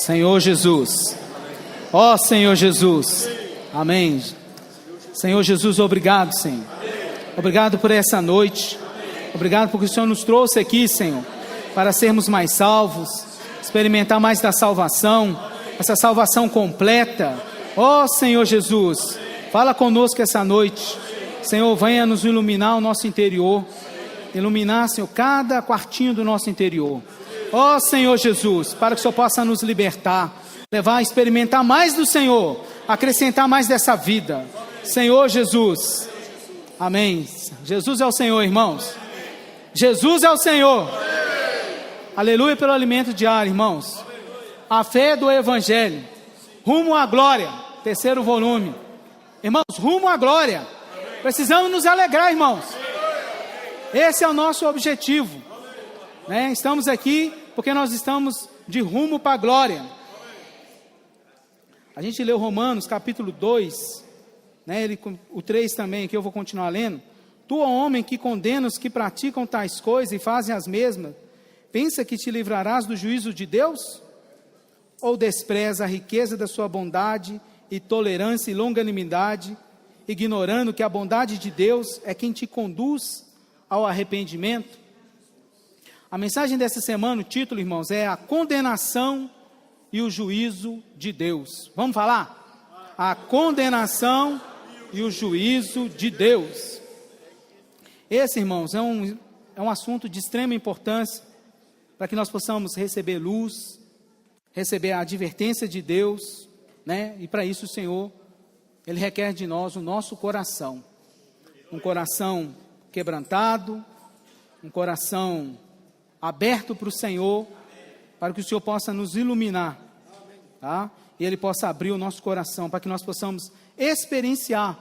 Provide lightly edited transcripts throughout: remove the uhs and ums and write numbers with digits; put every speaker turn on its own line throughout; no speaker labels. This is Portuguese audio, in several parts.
Senhor Jesus. Ó Senhor Jesus. Amém. Senhor Jesus, obrigado, Senhor. Obrigado por essa noite. Obrigado porque o Senhor nos trouxe aqui, Senhor, para sermos mais salvos, experimentar mais da salvação, essa salvação completa. Ó Senhor Jesus, fala conosco essa noite. Senhor, venha nos iluminar o nosso interior. Iluminar, Senhor, cada quartinho do nosso interior. Ó Senhor Jesus, para que o Senhor possa nos libertar, levar a experimentar mais do Senhor, acrescentar mais dessa vida. Senhor Jesus. Amém. Jesus é o Senhor, irmãos. Jesus é o Senhor. Aleluia pelo alimento diário, irmãos. A fé do Evangelho. Rumo à glória. 3º volume. Irmãos, rumo à glória. Precisamos nos alegrar, irmãos. Esse é o nosso objetivo, né? Estamos aqui porque nós estamos de rumo para a glória. A gente leu Romanos capítulo 2, né? O 3 também, que eu vou continuar lendo. Tu, ó homem, que condena os que praticam tais coisas e fazem as mesmas, pensa que te livrarás do juízo de Deus? Ou despreza a riqueza da sua bondade e tolerância e longanimidade, ignorando que a bondade de Deus é quem te conduz ao arrependimento? A mensagem dessa semana, o título, irmãos, é a condenação e o juízo de Deus. Vamos falar? A condenação e o juízo de Deus. Esse, irmãos, é um assunto de extrema importância para que nós possamos receber luz, receber a advertência de Deus, né? E para isso o Senhor, Ele requer de nós o nosso coração. Um coração quebrantado, um coração aberto para o Senhor, para que o Senhor possa nos iluminar, tá? E Ele possa abrir o nosso coração, para que nós possamos experienciar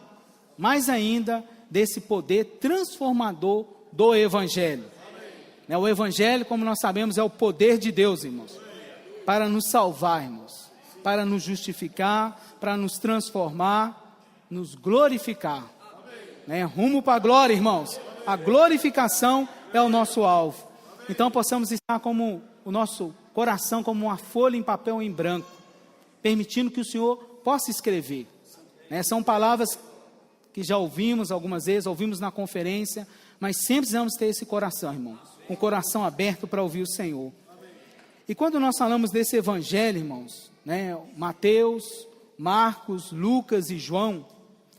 mais ainda desse poder transformador do Evangelho. Né? O Evangelho, como nós sabemos, é o poder de Deus, irmãos, para nos salvar, irmãos, para nos justificar, para nos transformar, nos glorificar. Né? Rumo para a glória, irmãos. A glorificação é o nosso alvo. Então possamos estar como o nosso coração, como uma folha em papel em branco, permitindo que o Senhor possa escrever. Né? São palavras que já ouvimos algumas vezes, ouvimos na conferência, mas sempre precisamos ter esse coração, irmão, um coração aberto para ouvir o Senhor. E quando nós falamos desse Evangelho, irmãos, né, Mateus, Marcos, Lucas e João,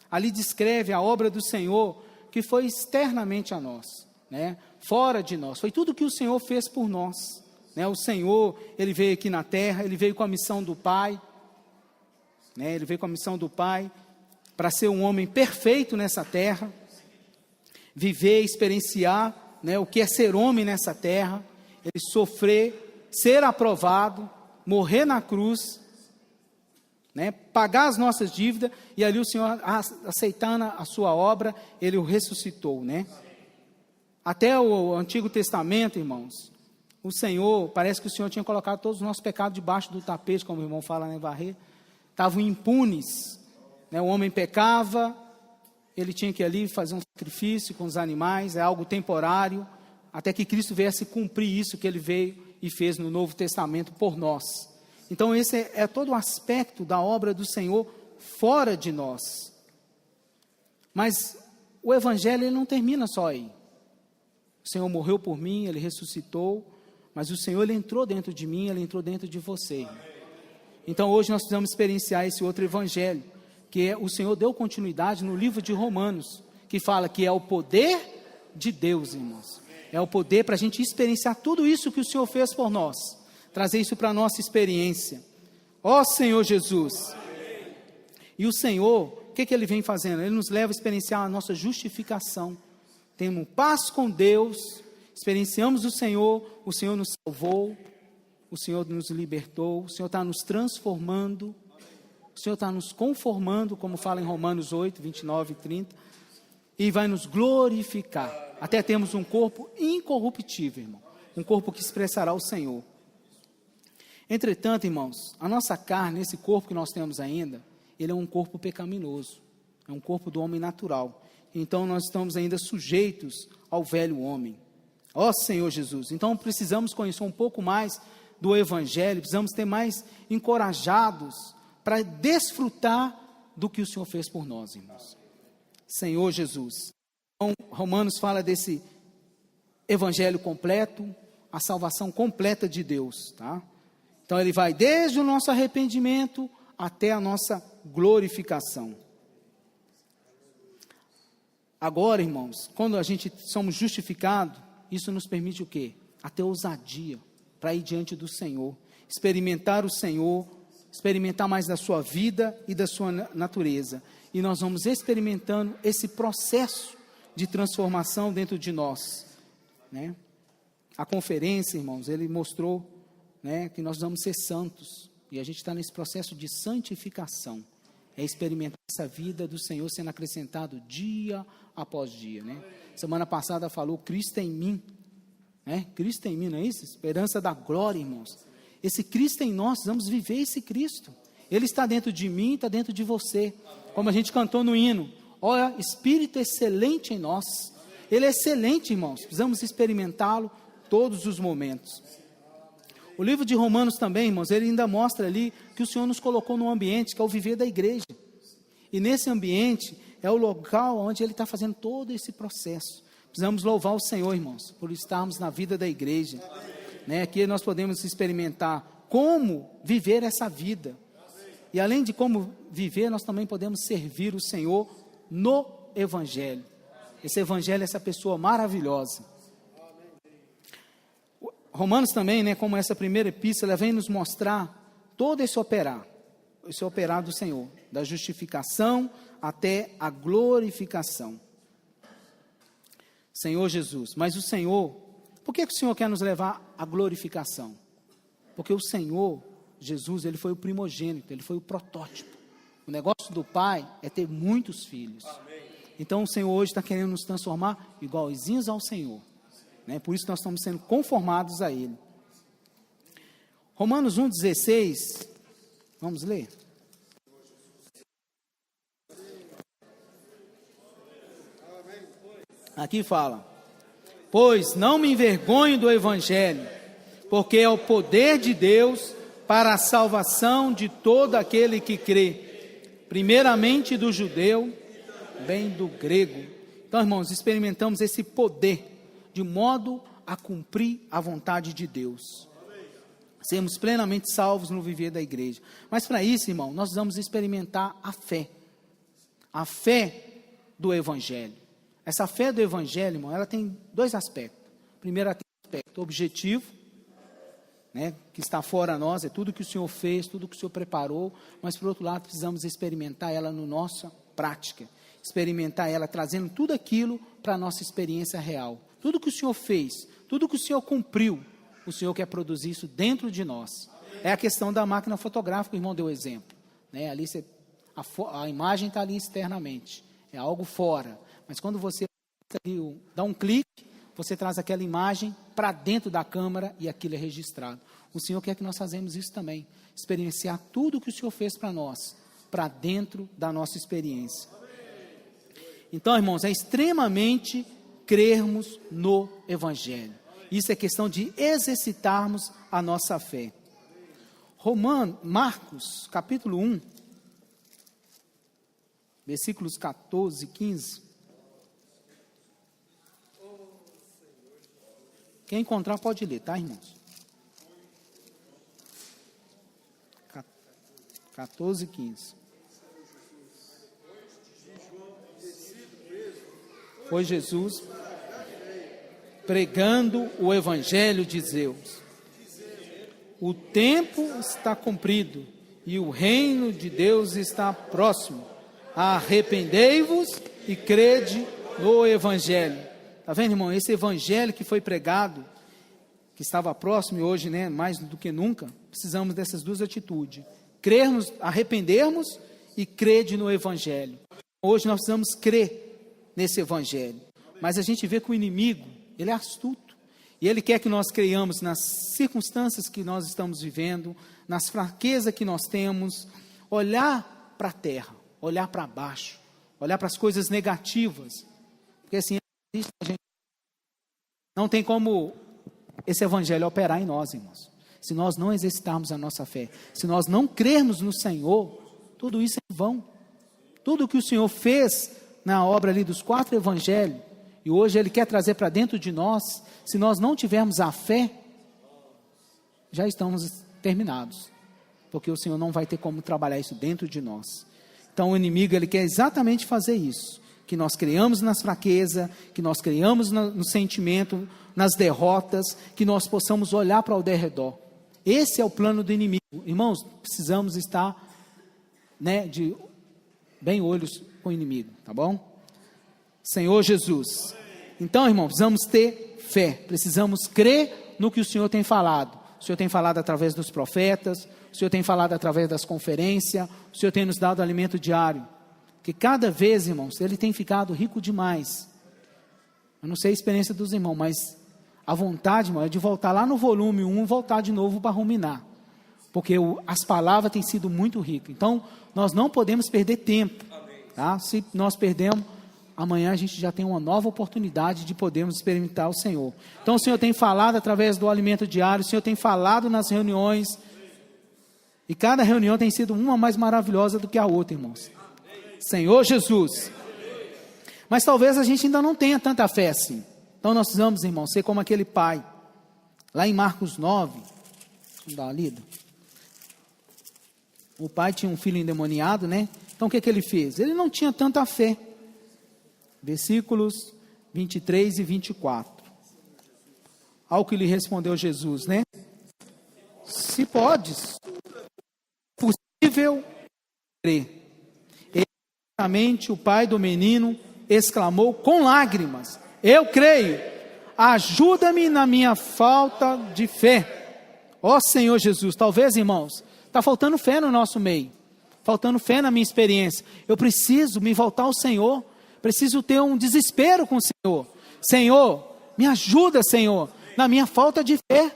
ali descreve a obra do Senhor que foi externamente a nós, né? Fora de nós, foi tudo que o Senhor fez por nós, né? O Senhor, Ele veio aqui na terra, Ele veio com a missão do Pai, né? Ele veio com a missão do Pai, para ser um homem perfeito nessa terra, viver, experienciar, né, o que é ser homem nessa terra, Ele sofrer, ser aprovado, morrer na cruz, né, pagar as nossas dívidas, e ali o Senhor, aceitando a sua obra, Ele o ressuscitou, né? Até o Antigo Testamento, irmãos, o Senhor, parece que o Senhor tinha colocado todos os nossos pecados debaixo do tapete, como o irmão fala, né, varrer, estavam impunes, né? O homem pecava, ele tinha que ali fazer um sacrifício com os animais, é algo temporário, até que Cristo viesse cumprir isso que Ele veio e fez no Novo Testamento por nós. Então esse é todo o aspecto da obra do Senhor fora de nós. Mas o Evangelho, ele não termina só aí. O Senhor morreu por mim, Ele ressuscitou, mas o Senhor, Ele entrou dentro de mim, Ele entrou dentro de você. Então hoje nós precisamos experienciar esse outro Evangelho, que o Senhor deu continuidade no livro de Romanos, que fala que é o poder de Deus, irmãos. É o poder para a gente experienciar tudo isso que o Senhor fez por nós, trazer isso para a nossa experiência. Ó Senhor Jesus. E o Senhor, o que Ele vem fazendo? Ele nos leva a experienciar a nossa justificação. Temos paz com Deus, experienciamos o Senhor nos salvou, o Senhor nos libertou, o Senhor está nos transformando, o Senhor está nos conformando, como fala em Romanos 8, 29 e 30, e vai nos glorificar, até termos um corpo incorruptível, irmão, um corpo que expressará o Senhor. Entretanto, irmãos, a nossa carne, esse corpo que nós temos ainda, ele é um corpo pecaminoso, é um corpo do homem natural, então nós estamos ainda sujeitos ao velho homem. Ó Senhor Jesus, então precisamos conhecer um pouco mais do Evangelho, precisamos ter mais encorajados para desfrutar do que o Senhor fez por nós, irmãos. Senhor Jesus. Então, Romanos fala desse Evangelho completo, a salvação completa de Deus, tá? Então ele vai desde o nosso arrependimento até a nossa glorificação. Agora, irmãos, quando a gente somos justificados, isso nos permite o quê? A ter ousadia para ir diante do Senhor, experimentar o Senhor, experimentar mais da sua vida e da sua natureza. E nós vamos experimentando esse processo de transformação dentro de nós, né? A conferência, irmãos, ele mostrou, né, que nós vamos ser santos, e a gente está nesse processo de santificação, é experimentar essa vida do Senhor sendo acrescentado dia após dia, né? Semana passada falou, Cristo em mim, né? Cristo em mim, não é isso? Esperança da glória, irmãos. Esse Cristo em nós, vamos viver esse Cristo, Ele está dentro de mim, está dentro de você, como a gente cantou no hino, olha, Espírito excelente em nós, Ele é excelente, irmãos, precisamos experimentá-lo todos os momentos. O livro de Romanos também, irmãos, ele ainda mostra ali que o Senhor nos colocou num ambiente que é o viver da igreja, e nesse ambiente é o local onde Ele está fazendo todo esse processo. Precisamos louvar o Senhor, irmãos, por estarmos na vida da igreja, né? Aqui nós podemos experimentar como viver essa vida, e além de como viver, nós também podemos servir o Senhor no Evangelho, esse Evangelho, essa pessoa maravilhosa. Romanos também, né, como essa primeira epístola, vem nos mostrar todo esse operar do Senhor, da justificação até a glorificação. Senhor Jesus, mas o Senhor, por que o Senhor quer nos levar à glorificação? Porque o Senhor Jesus, Ele foi o primogênito, Ele foi o protótipo. O negócio do Pai é ter muitos filhos. Então o Senhor hoje está querendo nos transformar igualzinhos ao Senhor, né? Por isso nós estamos sendo conformados a Ele. Romanos 1,16, vamos ler? Aqui fala, pois não me envergonho do Evangelho, porque é o poder de Deus para a salvação de todo aquele que crê, primeiramente do judeu, bem do grego. Então, irmãos, experimentamos esse poder, de modo a cumprir a vontade de Deus, sermos plenamente salvos no viver da igreja. Mas para isso, irmão, nós vamos experimentar a fé do Evangelho. Essa fé do Evangelho, irmão, ela tem dois aspectos. Primeiro, ela tem um aspecto objetivo, né, que está fora nós, é tudo que o Senhor fez, tudo que o Senhor preparou, mas por outro lado, precisamos experimentar ela na nossa prática, experimentar ela trazendo tudo aquilo para a nossa experiência real. Tudo que o Senhor fez, tudo que o Senhor cumpriu, o Senhor quer produzir isso dentro de nós. É a questão da máquina fotográfica, o irmão deu exemplo, né? Ali a imagem está ali externamente, é algo fora, mas quando você dá um clique, você traz aquela imagem para dentro da câmera e aquilo é registrado. O Senhor quer que nós façamos isso também, experienciar tudo que o Senhor fez para nós, para dentro da nossa experiência. Então, irmãos, é extremamente crermos no Evangelho. Isso é questão de exercitarmos a nossa fé. Marcos, capítulo 1, versículos 14 e 15. Quem encontrar pode ler, tá, irmãos? 14 e 15. Foi Jesus pregando o Evangelho de Deus. O tempo está cumprido e o reino de Deus está próximo. Arrependei-vos e crede no Evangelho. Está vendo, irmão? Esse Evangelho que foi pregado, que estava próximo e hoje, né, mais do que nunca, precisamos dessas duas atitudes. Crermos, arrependermos e crede no Evangelho. Hoje nós precisamos crer nesse Evangelho. Mas a gente vê que o inimigo, ele é astuto. E ele quer que nós creiamos nas circunstâncias que nós estamos vivendo, nas fraquezas que nós temos, olhar para a terra, olhar para baixo, olhar para as coisas negativas. Porque assim, a gente não tem como esse Evangelho operar em nós, irmãos. se nós não exercitarmos a nossa fé, se nós não crermos no Senhor, tudo isso é em vão. Tudo que o Senhor fez na obra ali dos 4 evangelhos, e hoje Ele quer trazer para dentro de nós, se nós não tivermos a fé, já estamos terminados, porque o Senhor não vai ter como trabalhar isso dentro de nós. Então o inimigo, ele quer exatamente fazer isso, que nós criamos nas fraquezas, que nós criamos no sentimento, nas derrotas, que nós possamos olhar para o derredor. Esse é o plano do inimigo. Irmãos, precisamos estar, de bem olhos com o inimigo, tá bom? Senhor Jesus. Então, irmãos, precisamos ter fé, precisamos crer no que o Senhor tem falado. O Senhor tem falado através dos profetas, o Senhor tem falado através das conferências, o Senhor tem nos dado alimento diário. Que cada vez, irmãos, Ele tem ficado rico demais. Eu não sei a experiência dos irmãos, mas a vontade, irmão, é de voltar lá no volume 1, voltar de novo para ruminar. Porque as palavras têm sido muito ricas. Então, nós não podemos perder tempo. Tá? Se nós perdemos, amanhã a gente já tem uma nova oportunidade de podermos experimentar o Senhor. Então, o Senhor tem falado através do alimento diário, o Senhor tem falado nas reuniões. E cada reunião tem sido uma mais maravilhosa do que a outra, irmãos. Senhor Jesus. Mas talvez a gente ainda não tenha tanta fé assim. Então nós precisamos, irmãos, ser como aquele pai. Lá em Marcos 9, vamos dar uma lida. O pai tinha um filho endemoniado, né? Então o que ele fez? Ele não tinha tanta fé. Versículos 23 e 24. Ao que lhe respondeu Jesus, né? Se podes, possível crer. O pai do menino exclamou com lágrimas: eu creio, ajuda-me na minha falta de fé. Ó Senhor Jesus. Talvez, irmãos, está faltando fé no nosso meio, faltando fé na minha experiência. Eu preciso me voltar ao Senhor, preciso ter um desespero com o Senhor. Senhor, me ajuda, Senhor, na minha falta de fé.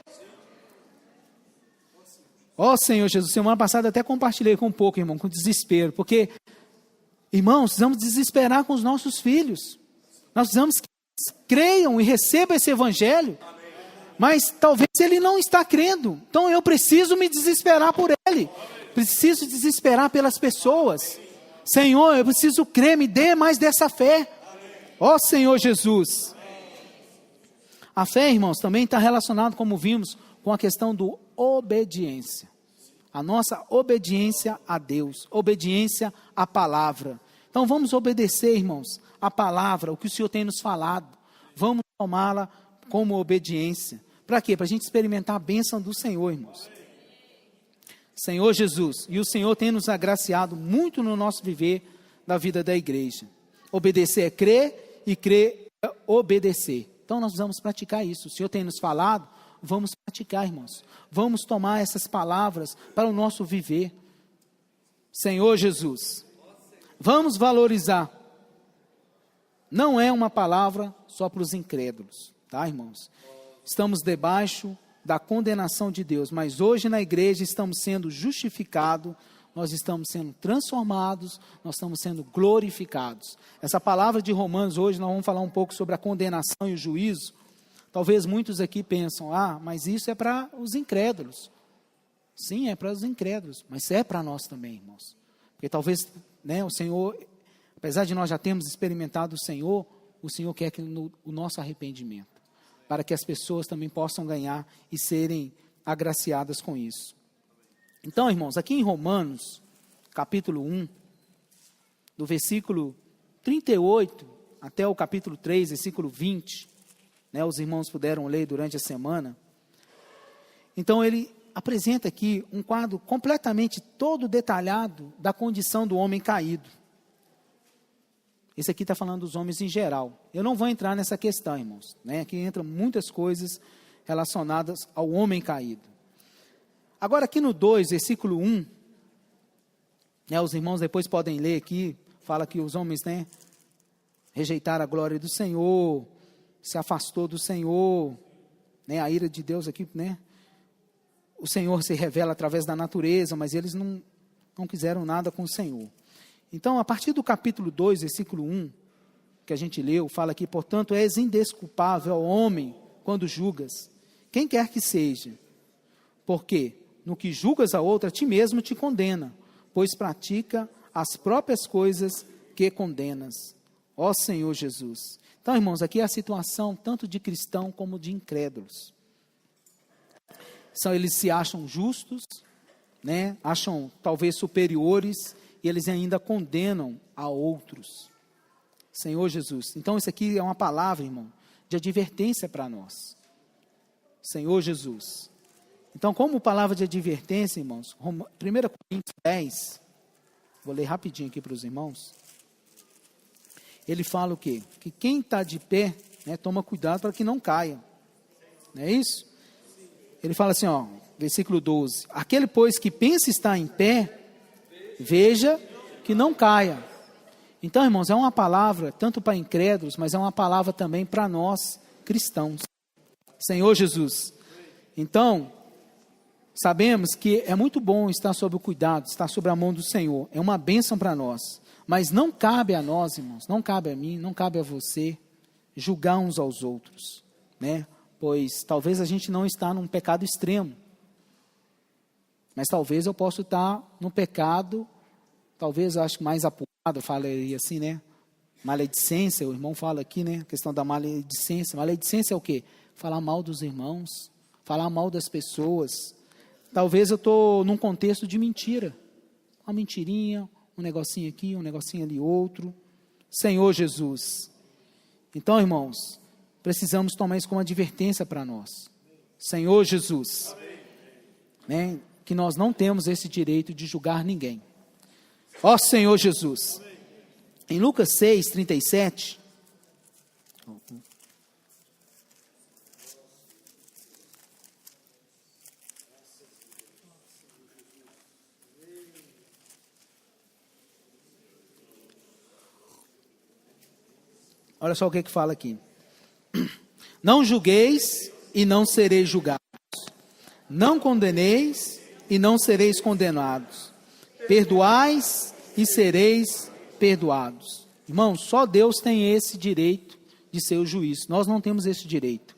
Ó Senhor Jesus. Semana passada até compartilhei com um pouco, irmão, com desespero, porque irmãos, precisamos desesperar com os nossos filhos. Nós precisamos que eles creiam e recebam esse evangelho. Mas talvez ele não está crendo. Então eu preciso me desesperar por ele. Preciso desesperar pelas pessoas. Senhor, eu preciso crer, me dê mais dessa fé. Ó Senhor Jesus. A fé, irmãos, também está relacionada, como vimos, com a questão do obediência. A nossa obediência a Deus, obediência à palavra. Então vamos obedecer, irmãos, a palavra, o que o Senhor tem nos falado. Vamos tomá-la como obediência. Para quê? Para a gente experimentar a bênção do Senhor, irmãos. Senhor Jesus, e o Senhor tem nos agraciado muito no nosso viver da vida da igreja. Obedecer é crer, e crer é obedecer. Então nós vamos praticar isso. O Senhor tem nos falado, vamos praticar, irmãos. Vamos tomar essas palavras para o nosso viver. Senhor Jesus, vamos valorizar. Não é uma palavra só para os incrédulos, tá, irmãos? Estamos debaixo da condenação de Deus, mas hoje na igreja estamos sendo justificados, nós estamos sendo transformados, nós estamos sendo glorificados. Essa palavra de Romanos hoje, nós vamos falar um pouco sobre a condenação e o juízo. Talvez muitos aqui pensam, mas isso é para os incrédulos. Sim, é para os incrédulos, mas é para nós também, irmãos. Porque talvez, o Senhor, apesar de nós já termos experimentado o Senhor quer que o nosso arrependimento, para que as pessoas também possam ganhar e serem agraciadas com isso. Então, irmãos, aqui em Romanos, capítulo 1, do versículo 38 até o capítulo 3, versículo 20, os irmãos puderam ler durante a semana. Então ele apresenta aqui um quadro completamente todo detalhado da condição do homem caído. Esse aqui está falando dos homens em geral. Eu não vou entrar nessa questão, irmãos. Aqui entram muitas coisas relacionadas ao homem caído. Agora aqui no 2, versículo 1, os irmãos depois podem ler aqui, fala que os homens rejeitaram a glória do Senhor, se afastou do Senhor, a ira de Deus aqui, o Senhor se revela através da natureza, mas eles não quiseram nada com o Senhor. Então, a partir do capítulo 2, versículo 1, que a gente leu, fala aqui, portanto, és indesculpável, homem, quando julgas, quem quer que seja, Porque no que julgas a outra, a ti mesmo te condena, pois pratica as próprias coisas que condenas. Ó Senhor Jesus. Então, irmãos, aqui é a situação tanto de cristão como de incrédulos. Eles se acham justos, né? Acham talvez superiores, e eles ainda condenam a outros. Senhor Jesus. Então, isso aqui é uma palavra, irmão, de advertência para nós. Senhor Jesus. Então, como palavra de advertência, irmãos, 1 Coríntios 10, vou ler rapidinho aqui para os irmãos. Ele fala o quê? Que quem está de pé, né, toma cuidado para que não caia. Não é isso? Ele fala assim, ó, versículo 12. Aquele, pois, que pensa estar em pé, veja que não caia. Então, irmãos, é uma palavra tanto para incrédulos, mas é uma palavra também para nós, cristãos. Senhor Jesus. Então, sabemos que é muito bom estar sob o cuidado, estar sob a mão do Senhor. É uma bênção para nós. Mas não cabe a nós, irmãos, não cabe a mim, não cabe a você, julgar uns aos outros, né? Pois talvez a gente não está num pecado extremo. Mas talvez eu possa estar num pecado, talvez eu acho mais apurado, eu falaria assim, né? Maledicência, o irmão fala aqui, né? A questão da maledicência. Maledicência é o quê? Falar mal dos irmãos, falar mal das pessoas. Talvez eu estou num contexto de mentira. Uma mentirinha, um negocinho aqui, um negocinho ali, outro. Senhor Jesus. Então, irmãos, precisamos tomar isso como advertência para nós. Senhor Jesus. Né? Que nós não temos esse direito de julgar ninguém. Ó Senhor Jesus. Em Lucas 6, 37. Olha só o que fala aqui. Não julgueis e não sereis julgados. Não condeneis e não sereis condenados. Perdoais e sereis perdoados. Irmãos, só Deus tem esse direito de ser o juiz. Nós não temos esse direito.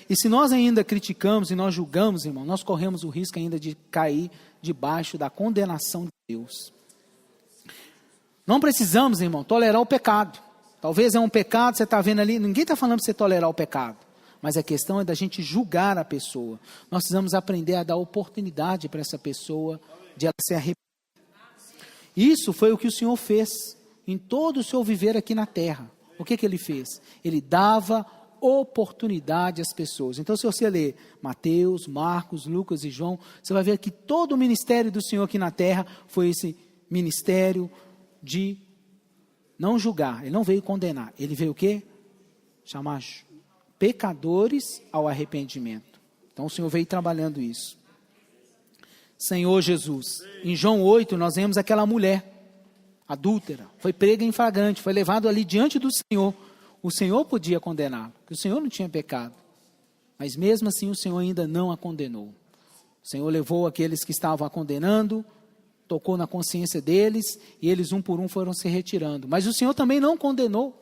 E se nós ainda criticamos e nós julgamos, irmão, nós corremos o risco ainda de cair debaixo da condenação de Deus. Não precisamos, irmão, tolerar o pecado. Talvez é um pecado, você está vendo ali, ninguém está falando para você tolerar o pecado. Mas a questão é da gente julgar a pessoa. Nós precisamos aprender a dar oportunidade para essa pessoa de ela se arrepender. Isso foi o que o Senhor fez em todo o seu viver aqui na terra. O que ele fez? Ele dava oportunidade às pessoas. Então, se você ler Mateus, Marcos, Lucas e João, você vai ver que todo o ministério do Senhor aqui na terra foi esse ministério de não julgar. Ele não veio condenar. Ele veio o quê? Chamar pecadores ao arrependimento. Então, o Senhor veio trabalhando isso. Senhor Jesus. Em João 8, nós vemos aquela mulher adúltera, foi prega em flagrante, foi levado ali diante do Senhor. O Senhor podia condená-la, porque o Senhor não tinha pecado. Mas mesmo assim o Senhor ainda não a condenou. O Senhor levou aqueles que estavam a condenando, tocou na consciência deles, e eles um por um foram se retirando. Mas o Senhor também não condenou.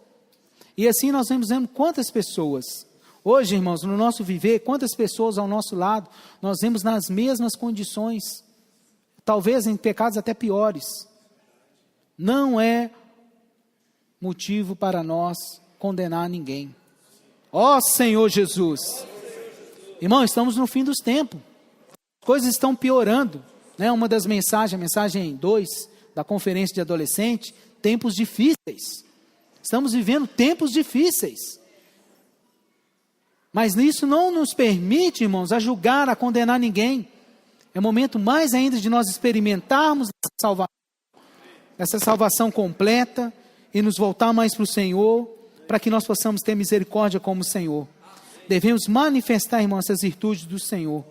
E assim nós vemos quantas pessoas, hoje, irmãos, no nosso viver, quantas pessoas ao nosso lado, nós vemos nas mesmas condições, talvez em pecados até piores. Não é motivo para nós condenar ninguém. Ó Senhor Jesus. Irmão, estamos no fim dos tempos. As coisas estão piorando. Né? Uma das mensagens, a mensagem 2 da conferência de adolescente, tempos difíceis. Estamos vivendo tempos difíceis. Mas isso não nos permite, irmãos, a julgar, a condenar ninguém. É momento mais ainda de nós experimentarmos essa salvação completa e nos voltar mais para o Senhor, para que nós possamos ter misericórdia como o Senhor. Devemos manifestar, irmãos, essas virtudes do Senhor.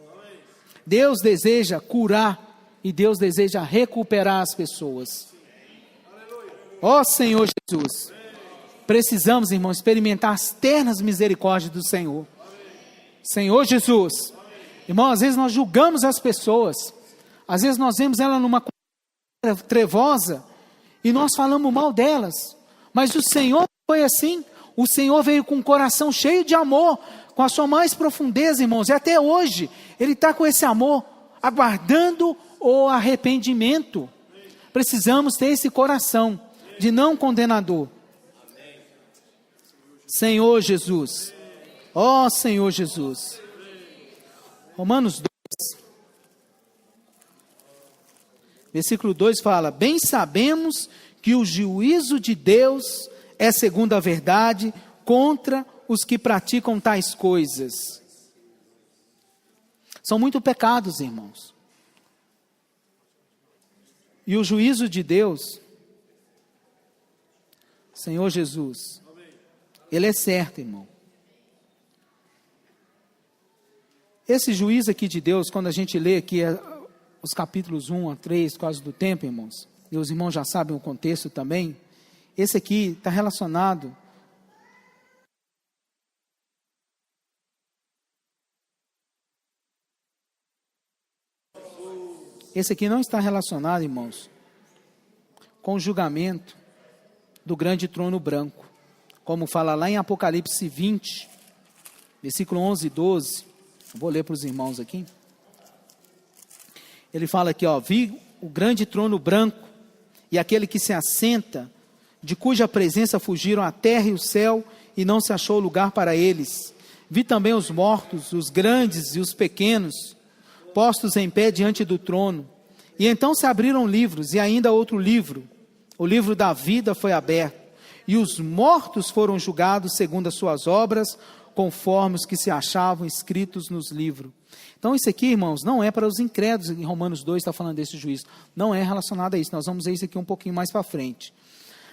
Deus deseja curar e Deus deseja recuperar as pessoas. Ó Senhor Jesus, precisamos, irmãos, experimentar as ternas misericórdias do Senhor. Senhor Jesus, irmão, às vezes nós julgamos as pessoas, às vezes nós vemos ela numa trevosa e nós falamos mal delas, mas o Senhor foi assim. O Senhor veio com um coração cheio de amor, com a sua mais profundeza, irmãos, e até hoje Ele está com esse amor aguardando o arrependimento. Precisamos ter esse coração de não condenador. Senhor Jesus, ó Senhor Jesus. Romanos 2, versículo 2 fala: bem sabemos que o juízo de Deus é segundo a verdade contra os que praticam tais coisas. São muitos pecados, irmãos. E o juízo de Deus, Senhor Jesus, Ele é certo, irmão. Esse juízo aqui de Deus, quando a gente lê aqui os capítulos 1 a 3, por causa do tempo, irmãos, e os irmãos já sabem o contexto também, esse aqui está relacionado esse aqui não está relacionado, irmãos, com o julgamento do grande trono branco, como fala lá em Apocalipse 20, versículo 11 e 12, vou ler para os irmãos aqui. Ele fala aqui, ó: vi o grande trono branco e aquele que se assenta, de cuja presença fugiram a terra e o céu, e não se achou lugar para eles. Vi também os mortos, os grandes e os pequenos, postos em pé diante do trono. E então se abriram livros, e ainda outro livro, o livro da vida foi aberto, e os mortos foram julgados segundo as suas obras, conforme os que se achavam escritos nos livros. Então isso aqui, irmãos, não é para os incrédulos. Em Romanos 2 está falando desse juízo, não é relacionado a isso. Nós vamos ver isso aqui um pouquinho mais para frente.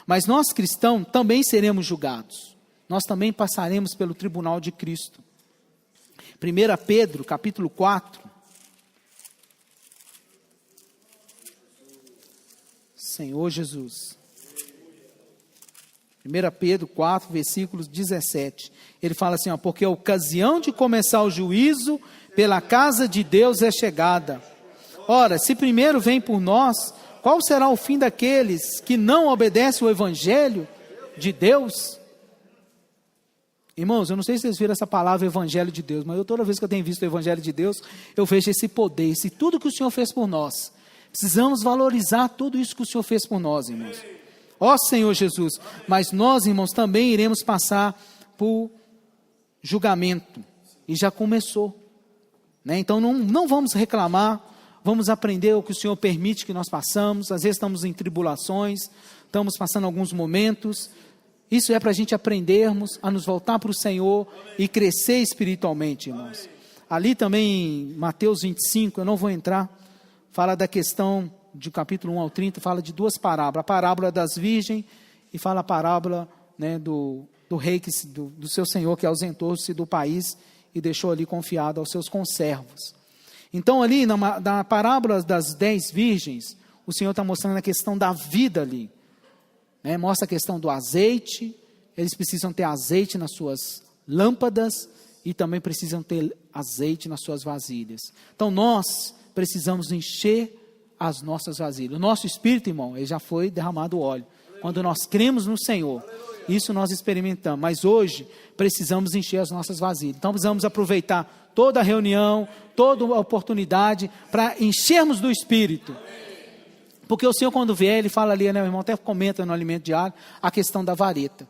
Mas nós cristãos também seremos julgados, nós também passaremos pelo tribunal de Cristo. 1 Pedro capítulo 4, Senhor Jesus, 1 Pedro 4, versículos 17, ele fala assim, ó: porque a ocasião de começar o juízo pela casa de Deus é chegada. Ora, se primeiro vem por nós, qual será o fim daqueles que não obedecem o evangelho de Deus? Irmãos, eu não sei se vocês viram essa palavra evangelho de Deus, mas toda vez que eu tenho visto o evangelho de Deus, eu vejo esse poder, esse tudo que o Senhor fez por nós. Precisamos valorizar tudo isso que o Senhor fez por nós, irmãos. Ó Senhor Jesus, mas nós, irmãos, também iremos passar por julgamento, e já começou, né? Então não vamos reclamar, vamos aprender o que o Senhor permite que nós passamos. Às vezes estamos em tribulações, estamos passando alguns momentos, isso é para a gente aprendermos a nos voltar para o Senhor e crescer espiritualmente, irmãos. Ali também em Mateus 25, eu não vou entrar, fala da questão de capítulo 1 ao 30, fala de duas parábolas, a parábola das virgens e fala a parábola, né, do rei, do seu senhor que ausentou-se do país e deixou ali confiado aos seus conservos. Então ali na parábola das 10 virgens, o Senhor está mostrando a questão da vida ali, né? Mostra a questão do azeite, eles precisam ter azeite nas suas lâmpadas e também precisam ter azeite nas suas vasilhas. Então nós precisamos encher as nossas vasilhas. O nosso espírito, irmão, ele já foi derramado óleo. Quando nós cremos no Senhor, isso nós experimentamos. Mas hoje, precisamos encher as nossas vasilhas. Então precisamos aproveitar toda a reunião, toda a oportunidade, para enchermos do Espírito. Porque o Senhor, quando vier, Ele fala ali, né, meu irmão, até comenta no alimento diário, a questão da vareta,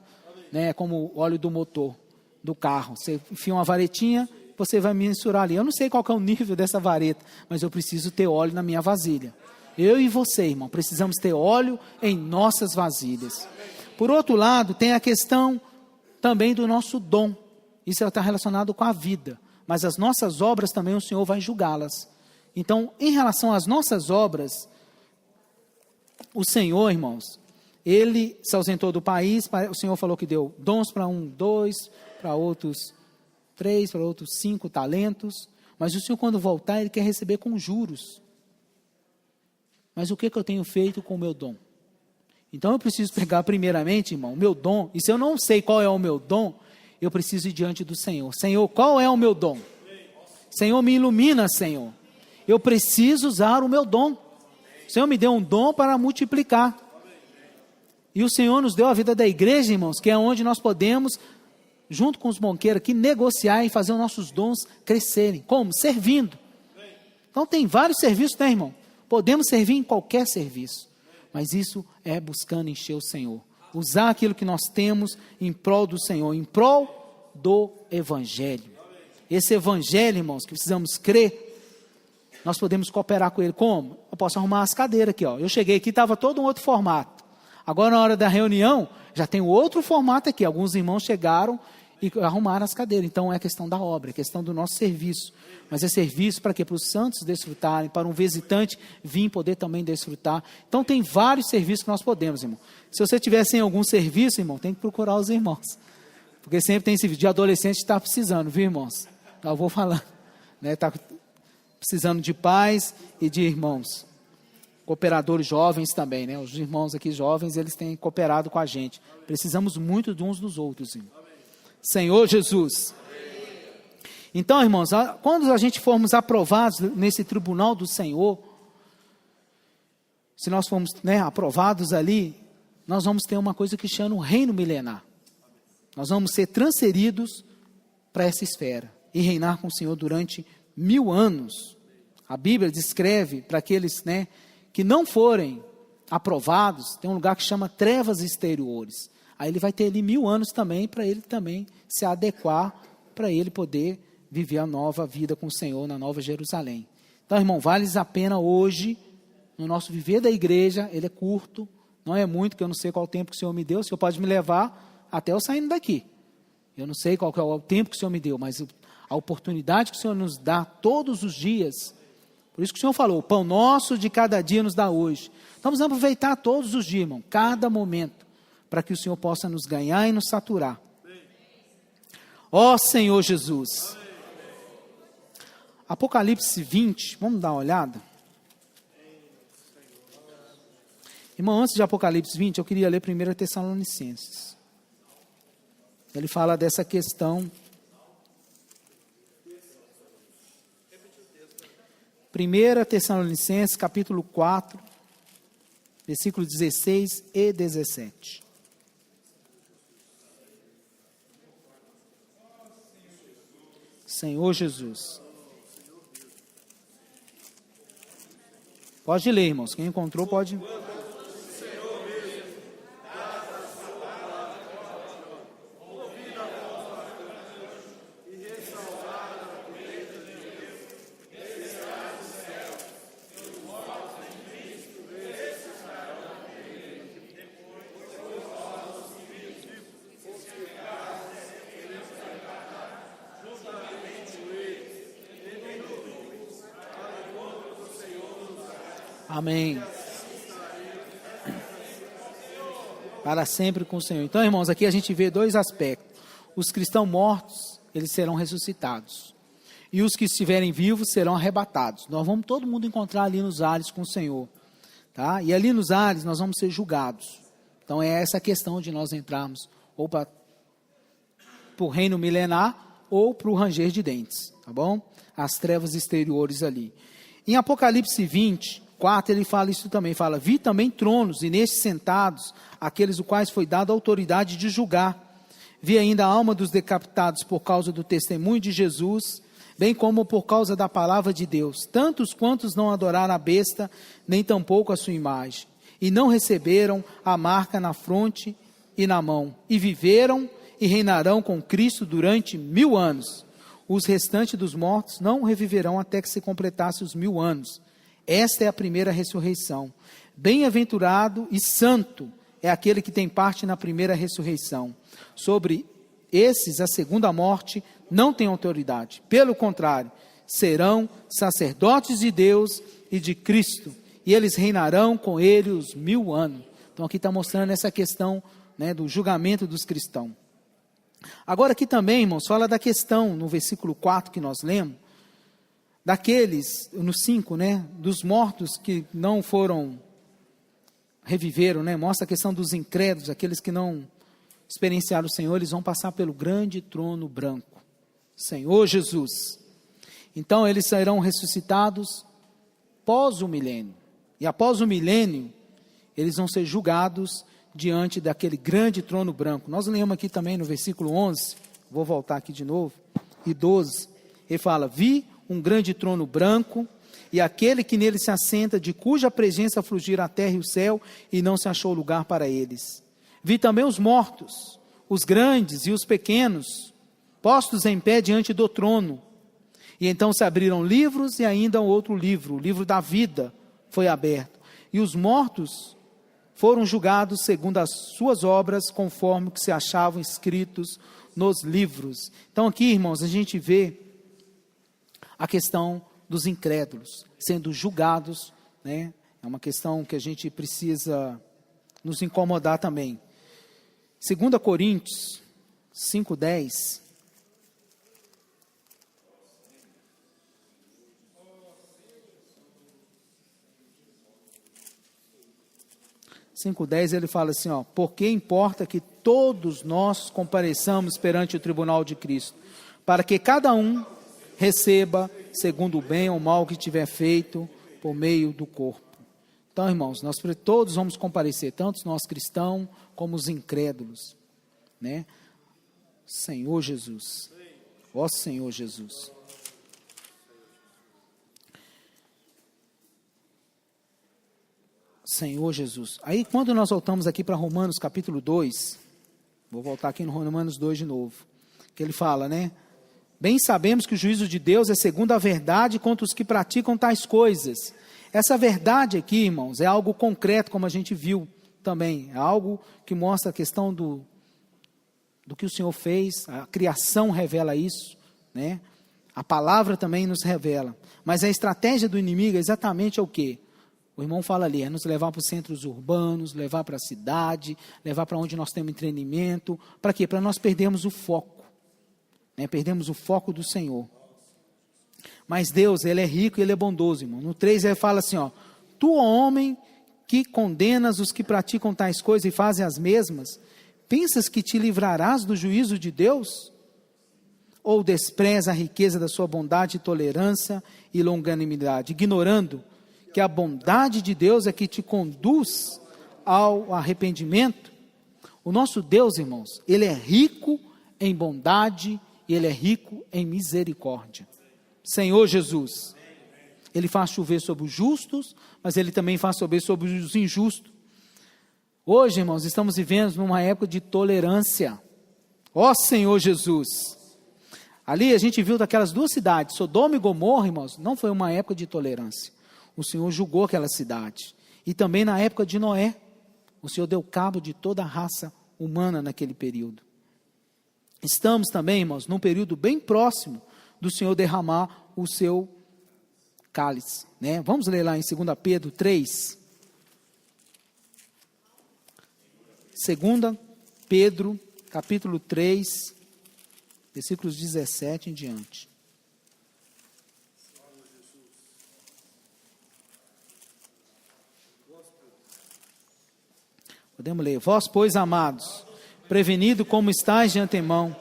né, como o óleo do motor do carro. Você enfia uma varetinha, você vai mensurar ali. Eu não sei qual que é o nível dessa vareta, mas eu preciso ter óleo na minha vasilha. Eu e você, irmão, precisamos ter óleo em nossas vasilhas. Por outro lado, tem a questão também do nosso dom. Isso está relacionado com a vida. Mas as nossas obras também o Senhor vai julgá-las. Então, em relação às nossas obras, o Senhor, irmãos, Ele se ausentou do país. O Senhor falou que deu dons para 2, para outros 3, para outros 5 talentos. Mas o Senhor, quando voltar, Ele quer receber com juros. Mas o que eu tenho feito com o meu dom? Então eu preciso pegar primeiramente, irmão, o meu dom. E se eu não sei qual é o meu dom, eu preciso ir diante do Senhor. Senhor, qual é o meu dom? Senhor, me ilumina, Senhor. Eu preciso usar o meu dom. O Senhor me deu um dom para multiplicar. E o Senhor nos deu a vida da igreja, irmãos, que é onde nós podemos, junto com os banqueiros aqui, negociar e fazer os nossos dons crescerem. Como? Servindo. Então tem vários serviços, né, irmão? Podemos servir em qualquer serviço, mas isso é buscando encher o Senhor. Usar aquilo que nós temos em prol do Senhor, em prol do Evangelho. Esse Evangelho, irmãos, que precisamos crer, nós podemos cooperar com ele. Como? Eu posso arrumar as cadeiras aqui, ó. Eu cheguei aqui, estava todo um outro formato. Agora, na hora da reunião, já tem outro formato aqui. Alguns irmãos chegaram e arrumaram as cadeiras. Então, é questão da obra, é questão do nosso serviço. Mas é serviço para quê? Para os santos desfrutarem, para um visitante vir poder também desfrutar. Então, tem vários serviços que nós podemos, irmão. Se você tiver sem algum serviço, irmão, tem que procurar os irmãos. Porque sempre tem serviço de adolescente que está precisando, viu, irmãos? Eu vou falando. Está precisando de pais e de irmãos. Cooperadores jovens também, né? Os irmãos aqui jovens, eles têm cooperado com a gente. Precisamos muito de uns dos outros, irmão. Senhor Jesus. Então, irmãos, quando a gente formos aprovados nesse tribunal do Senhor, se nós formos, né, aprovados ali, nós vamos ter uma coisa que chama o reino milenar. Nós vamos ser transferidos para essa esfera e reinar com o Senhor durante 1000 anos. A Bíblia descreve para aqueles, né, que não forem aprovados, tem um lugar que chama trevas exteriores. Aí ele vai ter ali 1000 anos também, para ele também se adequar, para ele poder viver a nova vida com o Senhor na Nova Jerusalém. Então, irmão, vale a pena hoje, no nosso viver da igreja, ele é curto, não é muito, que eu não sei qual o tempo que o Senhor me deu, o Senhor pode me levar até eu saindo daqui. Eu não sei qual que é o tempo que o Senhor me deu, mas a oportunidade que o Senhor nos dá todos os dias, por isso que o Senhor falou, o pão nosso de cada dia nos dá hoje. Então, vamos aproveitar todos os dias, irmão, cada momento, para que o Senhor possa nos ganhar e nos saturar. Ó Senhor Jesus. Apocalipse 20, vamos dar uma olhada? Irmão, antes de Apocalipse 20, eu queria ler 1 Tessalonicenses. Ele fala dessa questão. 1 Tessalonicenses, capítulo 4, versículo 16 e 17. Senhor Jesus. Pode ler, irmãos. Quem encontrou pode. Amém. Para sempre com o Senhor. Então, irmãos, aqui a gente vê dois aspectos. Os cristãos mortos, eles serão ressuscitados. E os que estiverem vivos serão arrebatados. Nós vamos todo mundo encontrar ali nos ares com o Senhor. Tá? E ali nos ares nós vamos ser julgados. Então é essa a questão de nós entrarmos ou para o reino milenar ou para o ranger de dentes. Tá bom? As trevas exteriores ali. Em Apocalipse 20... 4, ele fala isso também, fala, vi também tronos, e nestes sentados, aqueles os quais foi dada a autoridade de julgar. Vi ainda a alma dos decapitados por causa do testemunho de Jesus, bem como por causa da palavra de Deus, tantos quantos não adoraram a besta, nem tampouco a sua imagem, e não receberam a marca na fronte e na mão, e viveram e reinarão com Cristo durante 1000 anos. Os restantes dos mortos não reviverão até que se completasse os 1000 anos. Esta é a primeira ressurreição. Bem-aventurado e santo é aquele que tem parte na primeira ressurreição. Sobre esses, a segunda morte não tem autoridade. Pelo contrário, serão sacerdotes de Deus e de Cristo, e eles reinarão com ele os 1000 anos. Então aqui está mostrando essa questão, né, do julgamento dos cristãos. Agora aqui também, irmãos, fala da questão, no versículo 4 que nós lemos, daqueles, no 5, né, dos mortos que não foram, reviveram, né, mostra a questão dos incrédulos, aqueles que não experienciaram o Senhor, eles vão passar pelo grande trono branco, Senhor Jesus. Então eles serão ressuscitados pós o milênio, e após o milênio, eles vão ser julgados diante daquele grande trono branco. Nós lemos aqui também no versículo 11, vou voltar aqui de novo, e 12, ele fala, vi um grande trono branco, e aquele que nele se assenta, de cuja presença flugiram a terra e o céu, e não se achou lugar para eles. Vi também os mortos, os grandes e os pequenos, postos em pé diante do trono. E então se abriram livros, e ainda um outro livro, o livro da vida, foi aberto. E os mortos foram julgados segundo as suas obras, conforme o que se achavam escritos nos livros. Então aqui, irmãos, a gente vê a questão dos incrédulos sendo julgados, né? É uma questão que a gente precisa nos incomodar também. 2 Coríntios 5:10. Ele fala assim, ó: porque importa que todos nós compareçamos perante o tribunal de Cristo, para que cada um receba segundo o bem ou mal que tiver feito por meio do corpo. Então, irmãos, nós todos vamos comparecer, tanto nós cristãos como os incrédulos, né? Senhor Jesus, ó Senhor Jesus. Senhor Jesus. Aí quando nós voltamos aqui para Romanos capítulo 2, vou voltar aqui no Romanos 2 de novo, que ele fala, né? Bem sabemos que o juízo de Deus é segundo a verdade contra os que praticam tais coisas. Essa verdade aqui, irmãos, é algo concreto, como a gente viu também. É algo que mostra a questão do que o Senhor fez, a criação revela isso, né? A palavra também nos revela. Mas a estratégia do inimigo é exatamente o quê? O irmão fala ali, é nos levar para os centros urbanos, levar para a cidade, levar para onde nós temos entretenimento. Para quê? Para nós perdermos o foco. Né? Perdemos o foco do Senhor. Mas Deus, Ele é rico e Ele é bondoso, irmão. No 3 ele fala assim, ó: tu, homem, que condenas os que praticam tais coisas e fazem as mesmas, pensas que te livrarás do juízo de Deus? Ou despreza a riqueza da sua bondade, tolerância e longanimidade, ignorando que a bondade de Deus é que te conduz ao arrependimento? O nosso Deus, irmãos, Ele é rico em bondade e Ele é rico em misericórdia. Senhor Jesus, Ele faz chover sobre os justos, mas Ele também faz chover sobre os injustos. Hoje, irmãos, estamos vivendo numa época de tolerância. Ó Senhor Jesus. Ali a gente viu daquelas duas cidades, Sodoma e Gomorra, irmãos, não foi uma época de tolerância. O Senhor julgou aquela cidade. E também na época de Noé, o Senhor deu cabo de toda a raça humana naquele período. Estamos também, irmãos, num período bem próximo do Senhor derramar o seu cálice, né? Vamos ler lá em 2 Pedro 3. 2 Pedro, capítulo 3, versículos 17 em diante. Podemos ler. Vós, pois, amados, prevenido como estáis de antemão,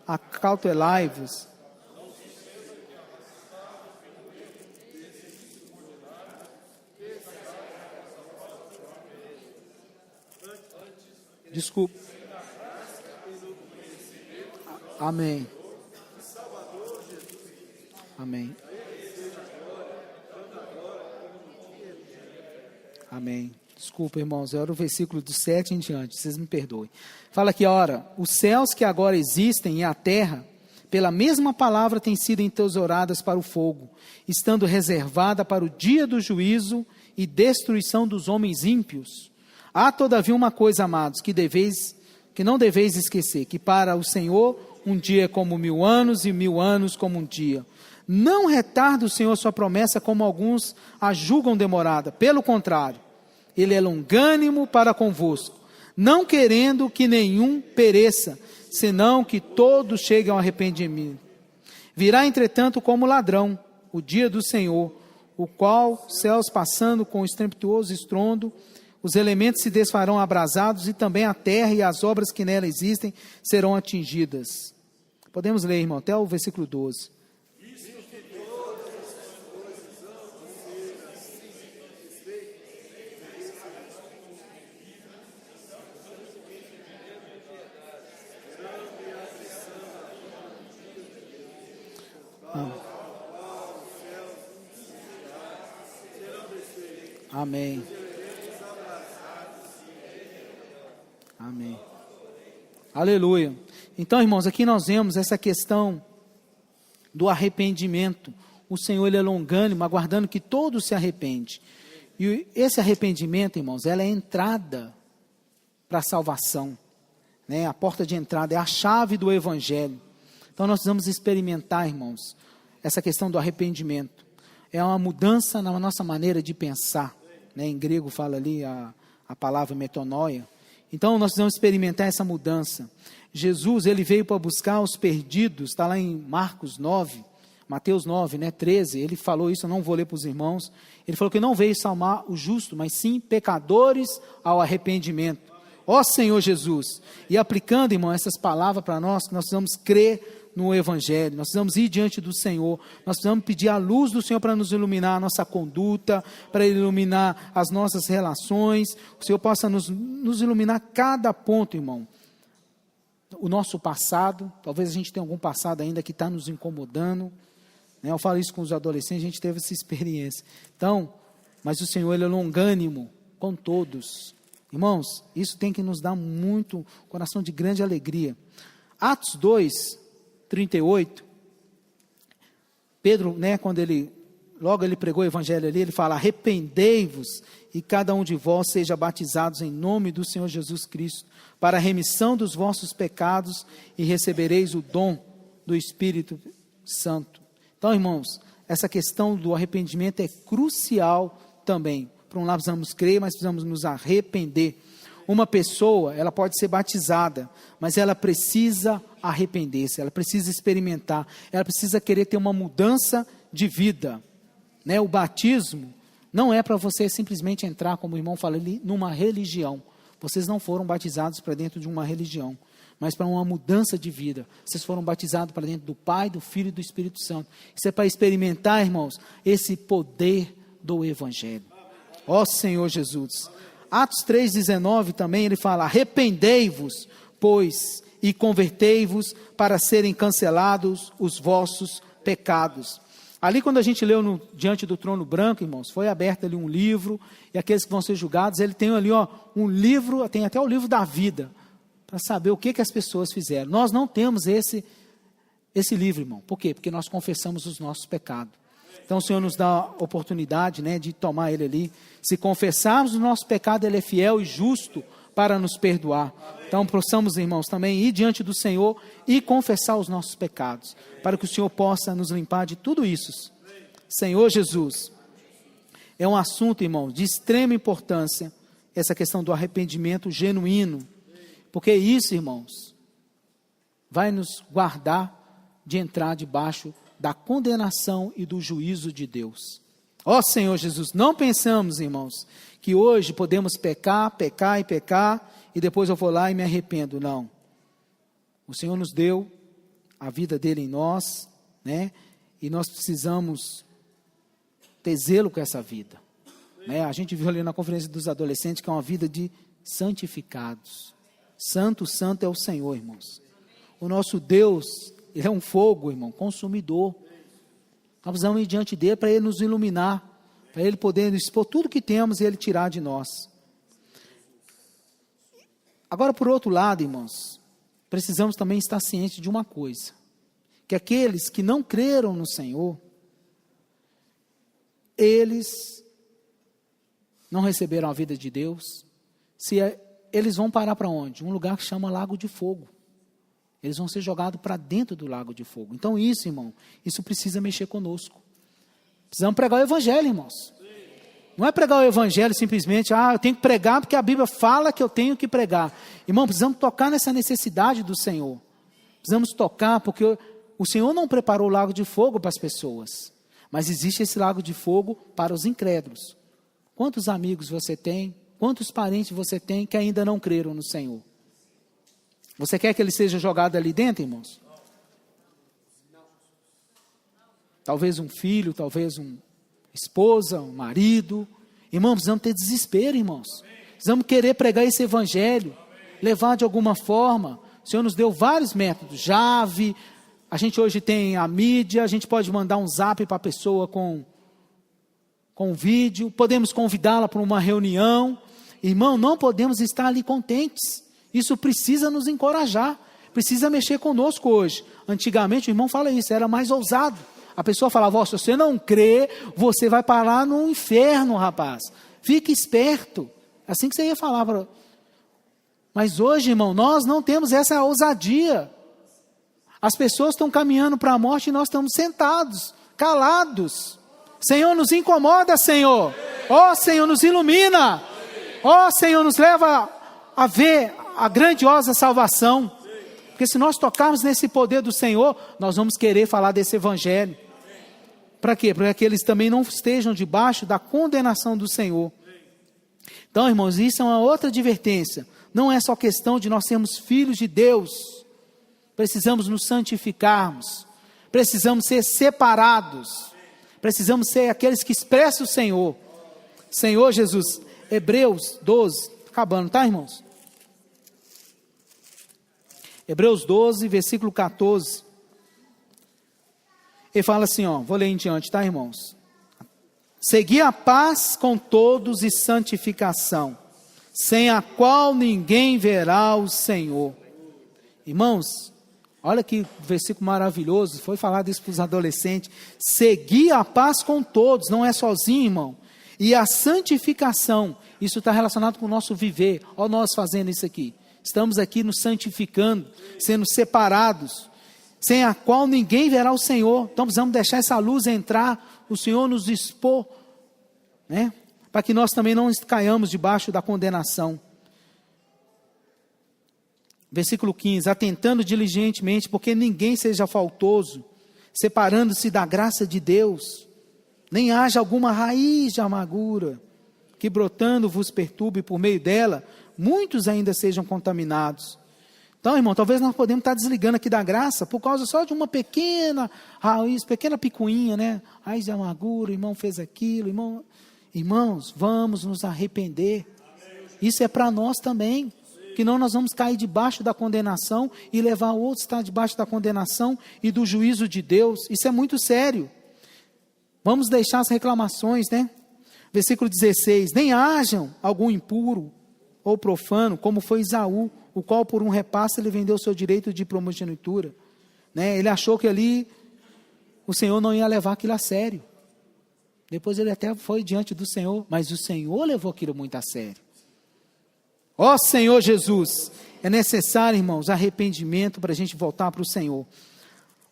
acautelai-vos. Desculpa. Amém. Amém. Amém. Desculpa, irmãos, era o versículo do 7 em diante, vocês me perdoem. Fala aqui, ora, os céus que agora existem e a terra, pela mesma palavra têm sido entesouradas para o fogo, estando reservada para o dia do juízo e destruição dos homens ímpios. Há todavia uma coisa, amados, que não deveis esquecer, que para o Senhor um dia é como 1000 anos e 1000 anos como um dia. Não retarda o Senhor sua promessa como alguns a julgam demorada, pelo contrário, Ele é longânimo para convosco, não querendo que nenhum pereça, senão que todos cheguem ao arrependimento. Virá, entretanto, como ladrão, o dia do Senhor, o qual, céus passando com estrepitoso estrondo, os elementos se desfarão abrasados, e também a terra e as obras que nela existem serão atingidas. Podemos ler, irmão, até o versículo 12. Amém. Amém. Aleluia. Então, irmãos, aqui nós vemos essa questão do arrependimento. O Senhor, Ele é longânimo, aguardando que todos se arrependem. E esse arrependimento, irmãos, ela é a entrada para a salvação, né? A porta de entrada, é a chave do Evangelho. Então nós precisamos experimentar, irmãos, essa questão do arrependimento. É uma mudança na nossa maneira de pensar, né? Em grego fala ali a palavra metanoia. Então nós precisamos experimentar essa mudança. Jesus, Ele veio para buscar os perdidos, está lá em Marcos 9, Mateus 9, né, 13, ele falou isso, eu não vou ler para os irmãos. Ele falou que não veio salvar o justo, mas sim pecadores ao arrependimento. Ó Senhor Jesus, e aplicando, irmão, essas palavras para nós, que nós precisamos crer no Evangelho, nós precisamos ir diante do Senhor, nós precisamos pedir a luz do Senhor para nos iluminar a nossa conduta, para iluminar as nossas relações, o Senhor possa nos iluminar cada ponto, irmão. O nosso passado, talvez a gente tenha algum passado ainda que está nos incomodando, né? Eu falo isso com os adolescentes, a gente teve essa experiência. Então, mas o Senhor, Ele é longânimo com todos. Irmãos, isso tem que nos dar muito coração de grande alegria. Atos 2, 38, Pedro, né, quando logo ele pregou o evangelho ali, ele fala: arrependei-vos e cada um de vós seja batizados em nome do Senhor Jesus Cristo, para a remissão dos vossos pecados, e recebereis o dom do Espírito Santo. Então, irmãos, essa questão do arrependimento é crucial também. Por um lado, precisamos crer, mas precisamos nos arrepender. Uma pessoa, ela pode ser batizada, mas ela precisa arrepender-se, ela precisa experimentar, ela precisa querer ter uma mudança de vida, né? O batismo não é para você simplesmente entrar, como o irmão fala ali, numa religião. Vocês não foram batizados para dentro de uma religião, mas para uma mudança de vida. Vocês foram batizados para dentro do Pai, do Filho e do Espírito Santo. Isso é para experimentar, irmãos, esse poder do Evangelho. Ó Senhor Jesus. Atos 3,19 também, ele fala: arrependei-vos, pois, e convertei-vos, para serem cancelados os vossos pecados. Ali, quando a gente leu diante do trono branco, irmãos, foi aberto ali um livro, e aqueles que vão ser julgados, ele tem ali um livro, tem até o livro da vida, para saber o que as pessoas fizeram. Nós não temos esse livro, irmão. Por quê? Porque nós confessamos os nossos pecados. Então o Senhor nos dá a oportunidade, né, de tomar ele ali. Se confessarmos o nosso pecado, Ele é fiel e justo para nos perdoar. Então possamos, irmãos, também ir diante do Senhor e confessar os nossos pecados, para que o Senhor possa nos limpar de tudo isso. Senhor Jesus, é um assunto, irmão, de extrema importância, essa questão do arrependimento genuíno, porque isso, irmãos, vai nos guardar de entrar debaixo da condenação e do juízo de Deus. Ó Senhor Jesus, não pensamos, irmãos, que hoje podemos pecar e depois eu vou lá e me arrependo. Não. O Senhor nos deu a vida dele em nós, né? E nós precisamos ter zelo com essa vida, né? A gente viu ali na conferência dos adolescentes que é uma vida de santificados. Santo, santo é o Senhor, irmãos. O nosso Deus, Ele é um fogo, irmão, consumidor. Nós precisamos ir diante dele para Ele nos iluminar, para Ele poder expor tudo que temos e Ele tirar de nós. Agora, por outro lado, irmãos, precisamos também estar cientes de uma coisa, que aqueles que não creram no Senhor, eles não receberam a vida de Deus. Eles vão parar para onde? Um lugar que chama Lago de Fogo. Eles vão ser jogados para dentro do lago de fogo. Então isso, irmão, isso precisa mexer conosco. Precisamos pregar o evangelho, irmãos. Não é pregar o evangelho simplesmente, eu tenho que pregar porque a Bíblia fala que eu tenho que pregar. Irmão, precisamos tocar nessa necessidade do Senhor. Precisamos tocar porque o Senhor não preparou o lago de fogo para as pessoas. Mas existe esse lago de fogo para os incrédulos. Quantos amigos você tem? Quantos parentes você tem que ainda não creram no Senhor? Você quer que ele seja jogado ali dentro, irmãos? Talvez um filho, talvez uma esposa, um marido. Irmãos, precisamos ter desespero, irmãos. Precisamos querer pregar esse evangelho, levar de alguma forma. O Senhor nos deu vários métodos, Jave. A gente hoje tem a mídia, a gente pode mandar um zap para a pessoa com com um vídeo, podemos convidá-la para uma reunião. Irmão, não podemos estar ali contentes. Isso precisa nos encorajar, precisa mexer conosco hoje. Antigamente o irmão fala isso, era mais ousado. A pessoa falava, se você não crê, você vai parar no inferno, rapaz. Fique esperto. Assim que você ia falar. Mas hoje, irmão, nós não temos essa ousadia. As pessoas estão caminhando para a morte e nós estamos sentados, calados. Senhor, nos incomoda, Senhor. Ó, Senhor, nos ilumina. Ó, Senhor, nos leva a ver a grandiosa salvação. Porque se nós tocarmos nesse poder do Senhor, nós vamos querer falar desse evangelho. Para quê? Para que eles também não estejam debaixo da condenação do Senhor. Então, irmãos, isso é uma outra advertência. Não é só questão de nós sermos filhos de Deus. Precisamos nos santificarmos. Precisamos ser separados. Precisamos ser aqueles que expressam o Senhor. Senhor Jesus. Hebreus 12. Acabando, tá, irmãos? Hebreus 12, versículo 14. Ele fala assim, vou ler em diante, tá, irmãos? Segui a paz com todos e santificação, sem a qual ninguém verá o Senhor. Irmãos, olha que versículo maravilhoso, foi falado isso para os adolescentes. Segui a paz com todos, não é sozinho, irmão. E a santificação, isso está relacionado com o nosso viver. Olha nós fazendo isso aqui. Estamos aqui nos santificando, sendo separados, sem a qual ninguém verá o Senhor. Então precisamos deixar essa luz entrar, o Senhor nos expor, né? Para que nós também não caiamos debaixo da condenação. Versículo 15, atentando diligentemente, porque ninguém seja faltoso, separando-se da graça de Deus, nem haja alguma raiz de amargura, que brotando vos perturbe por meio dela, muitos ainda sejam contaminados. Então, irmão, talvez nós podemos estar desligando aqui da graça, por causa só de uma pequena raiz, pequena picuinha, né? Raiz de amargura, o irmão fez aquilo, irmão. Irmãos, vamos nos arrepender. Isso é para nós também, que não nós vamos cair debaixo da condenação e levar o outro a estar debaixo da condenação e do juízo de Deus. Isso é muito sério. Vamos deixar as reclamações, né? Versículo 16, nem hajam algum impuro ou profano, como foi Esaú, o qual por um repasse ele vendeu o seu direito de primogenitura, né? Ele achou que ali o Senhor não ia levar aquilo a sério. Depois ele até foi diante do Senhor, mas o Senhor levou aquilo muito a sério. Ó Senhor Jesus, é necessário, irmãos, arrependimento para a gente voltar para o Senhor.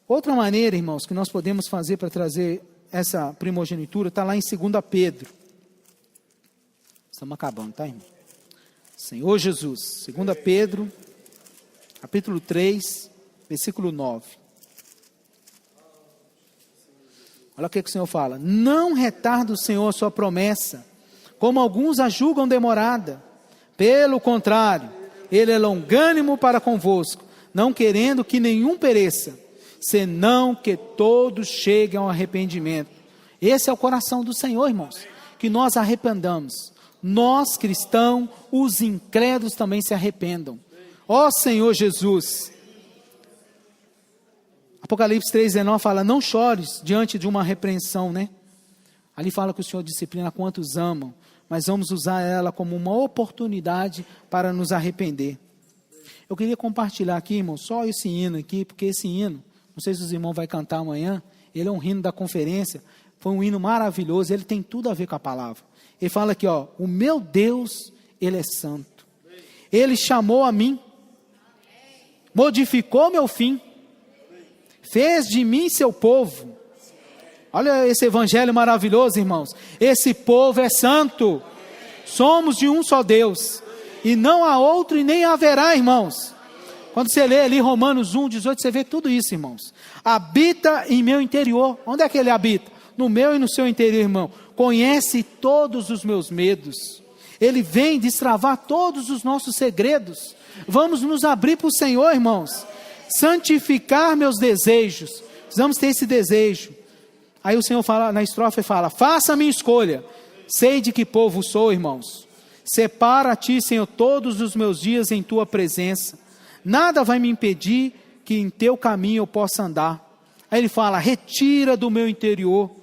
Outra maneira, irmãos, que nós podemos fazer para trazer essa primogenitura, está lá em 2 Pedro. Estamos acabando, tá, irmão? Senhor Jesus, 2 Pedro, capítulo 3, versículo 9. Olha o que o Senhor fala. Não retarda o Senhor a sua promessa, como alguns a julgam demorada. Pelo contrário, Ele é longânimo para convosco, não querendo que nenhum pereça, senão que todos cheguem ao arrependimento. Esse é o coração do Senhor, irmãos, que nós arrependamos. Nós, cristãos, os incrédulos também se arrependam. Ó Senhor Jesus. Apocalipse 3,19 fala, não chores diante de uma repreensão, né? Ali fala que o Senhor disciplina quantos amam, mas vamos usar ela como uma oportunidade para nos arrepender. Eu queria compartilhar aqui, irmão, só esse hino aqui, porque esse hino, não sei se os irmãos vão cantar amanhã, ele é um hino da conferência, foi um hino maravilhoso, ele tem tudo a ver com a palavra. Ele fala aqui, o meu Deus, Ele é santo. Ele chamou a mim, modificou meu fim, fez de mim seu povo. Olha esse evangelho maravilhoso, irmãos. Esse povo é santo. Somos de um só Deus, e não há outro e nem haverá, irmãos. Quando você lê ali Romanos 1:18, você vê tudo isso, irmãos. Habita em meu interior. Onde é que Ele habita? No meu e no seu interior, irmão. Conhece todos os meus medos. Ele vem destravar todos os nossos segredos. Vamos nos abrir para o Senhor, irmãos. Santificar meus desejos. Precisamos ter esse desejo. Aí o Senhor fala, na estrofe fala, faça a minha escolha. Sei de que povo sou, irmãos. Separa a ti, Senhor, todos os meus dias em tua presença. Nada vai me impedir que em teu caminho eu possa andar. Aí ele fala, retira do meu interior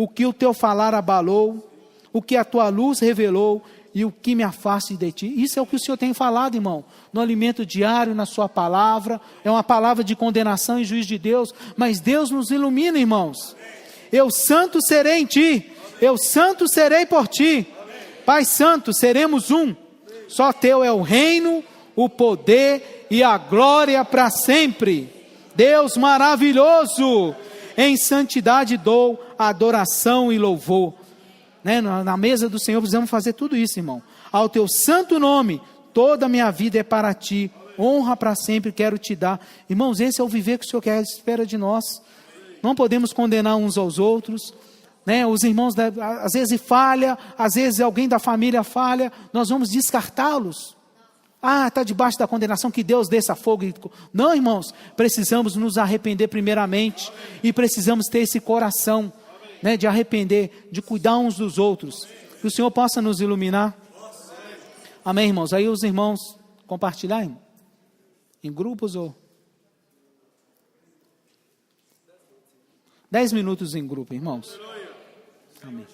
o que o teu falar abalou, o que a tua luz revelou e o que me afaste de ti. Isso é o que o Senhor tem falado, irmão, no alimento diário, na sua palavra. É uma palavra de condenação e juízo de Deus, mas Deus nos ilumina, irmãos. Eu santo serei em ti, eu santo serei por ti. Pai santo, seremos um. Só teu é o reino, o poder e a glória para sempre. Deus maravilhoso, em santidade dou adoração e louvor. Na mesa do Senhor precisamos fazer tudo isso, irmão. Ao teu santo nome, toda a minha vida é para ti, honra para sempre quero te dar. Irmãos, esse é o viver que o Senhor quer, espera de nós. Não podemos condenar uns aos outros, os irmãos às vezes falham, às vezes alguém da família falha, nós vamos descartá-los. Está debaixo da condenação, que Deus desça fogo. Não, irmãos, precisamos nos arrepender primeiramente, e precisamos ter esse coração, de arrepender, de cuidar uns dos outros. Que o Senhor possa nos iluminar. Amém, irmãos? Aí os irmãos compartilhar, irmão? Em grupos ou... 10 minutos em grupo, irmãos. Amém.